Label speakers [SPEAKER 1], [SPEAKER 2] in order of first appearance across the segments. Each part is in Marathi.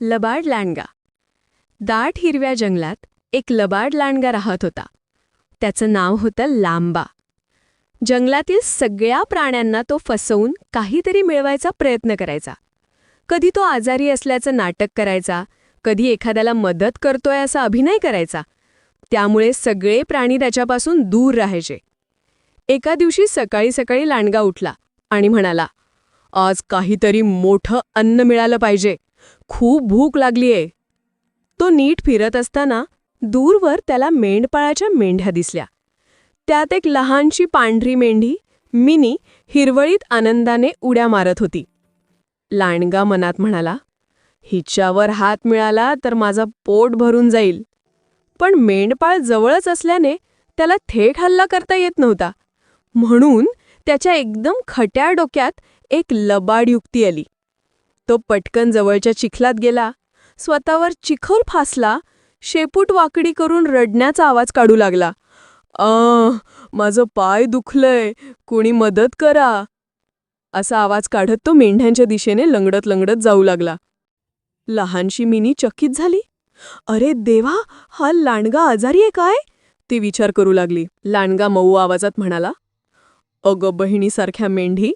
[SPEAKER 1] लबाड लांडगा. दाट हिरव्या जंगलात एक लबाड लांडगा राहत होता. त्याचं नाव होतं लांबा. जंगलातील सगळ्या प्राण्यांना तो फसवून काहीतरी मिळवायचा प्रयत्न करायचा. कधी तो आजारी असल्याचं नाटक करायचा, कधी एखाद्याला मदत करतोय असा अभिनय करायचा. त्यामुळे सगळे प्राणी त्याच्यापासून दूर राहायचे. एका दिवशी सकाळी सकाळी लांडगा उठला आणि म्हणाला, आज काहीतरी मोठं अन्न मिळालं पाहिजे. खूप भूक लागलीये. तो नीट फिरत असताना दूरवर त्याला मेंढपाळाच्या मेंढ्या दिसल्या. त्यात एक लहानशी पांढरी मेंढी मिनी हिरवळीत आनंदाने उड्या मारत होती. लांडगा मनात म्हणाला, हिच्यावर हात मिळाला तर माझं पोट भरून जाईल. पण मेंढपाळ जवळच असल्याने त्याला थेट हल्ला करता येत नव्हता. म्हणून त्याच्या एकदम खट्या डोक्यात एक लबाड युक्ती आली. तो पटकन जवळच्या चिखलात गेला, स्वतःवर चिखल फासला, शेपूट वाकडी करून रडण्याचा आवाज काढू लागला. माझं पाय दुखलंय, कोणी मदत करा, असा आवाज काढत तो मेंढ्यांच्या दिशेने लंगडत लंगडत जाऊ लागला. लहानशी मिनी चकित झाली. अरे देवा, हा लांडगा आजारी आहे काय? ती विचार करू लागली. लांडगा मऊ आवाजात म्हणाला, अगं बहिणीसारख्या मेंढी,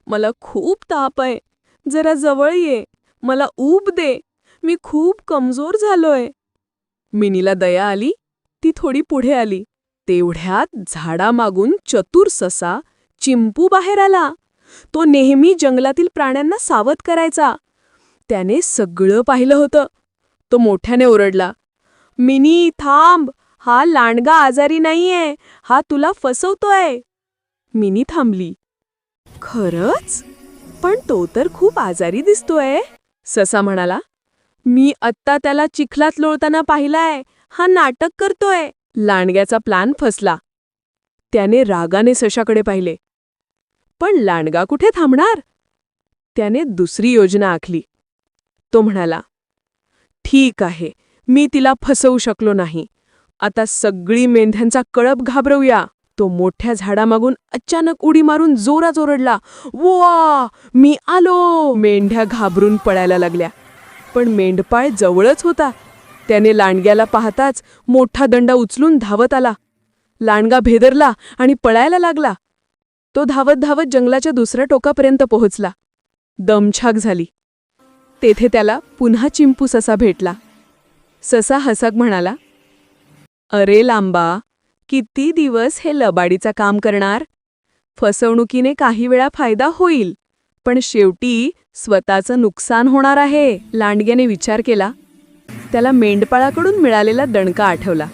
[SPEAKER 1] मला खूप ताप आहे. जरा जवळ ये, मला ऊब दे, मी खूप कमजोर झालोय. मिनीला दया आली. ती थोडी पुढे आली. तेवढ्यात झाडामागून चतुर ससा चिंपू बाहेर आला. तो नेहमी जंगलातील प्राण्यांना सावध करायचा. त्याने सगळं पाहिलं होतं. तो मोठ्याने ओरडला, मिनी थांब, हा लांडगा आजारी नाहीये, हा तुला फसवतोय. मिनी थांबली. खरंच? पण तो तर खूप आजारी दिसतोय, ससा म्हणाला. मी आत्ता त्याला चिखलात लोळताना पाहिलाय, हा नाटक करतोय. लांडग्याचा प्लॅन फसला. त्याने रागाने सशाकडे पाहिले. पण लांडगा कुठे थांबणार? त्याने दुसरी योजना आखली. तो म्हणाला, ठीक आहे, मी तिला फसवू शकलो नाही. आता सगळी मेंढ्यांचा कळप घाबरवूया. तो मोठ्या झाडामागून अचानक उडी मारून जोरात ओरडला, वा, मी आलो. मेंढ्या घाबरून पळायला लागल्या. पण मेंढपाळ जवळच होता. त्याने लांडग्याला पाहताच मोठा दंडा उचलून धावत आला. लांडगा भेदरला आणि पळायला लागला. तो धावत धावत जंगलाच्या दुसऱ्या टोकापर्यंत पोहोचला. दमछाक झाली. तेथे त्याला पुन्हा चिंपू ससा भेटला. ससा हसत म्हणाला, अरे लांबा, किती दिवस हे लबाडीचा काम करणार? फसवणुकीने काही वेळा फायदा होईल, पण शेवटी स्वतःचं नुकसान होणार आहे. लांडग्याने विचार केला. त्याला मेंढपाळाकडून मिळालेला दणका आठवला.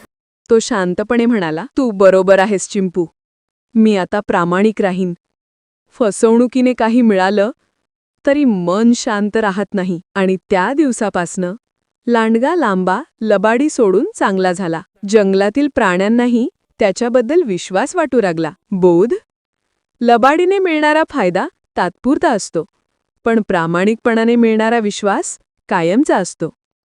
[SPEAKER 1] तो शांतपणे म्हणाला, तू बरोबर आहेस चिंपू. मी आता प्रामाणिक राहीन. फसवणुकीने काही मिळालं तरी मन शांत राहत नाही. आणि त्या दिवसापासनं लांडगा लांबा लबाडी सोडून चांगला झाला. जंगलातील प्राण्यांनाही त्याच्याबद्दल विश्वास वाटू लागला. बोध, लबाडीने मिळणारा फायदा तात्पुरता असतो, पण प्रामाणिकपणाने मिळणारा विश्वास कायमचा असतो.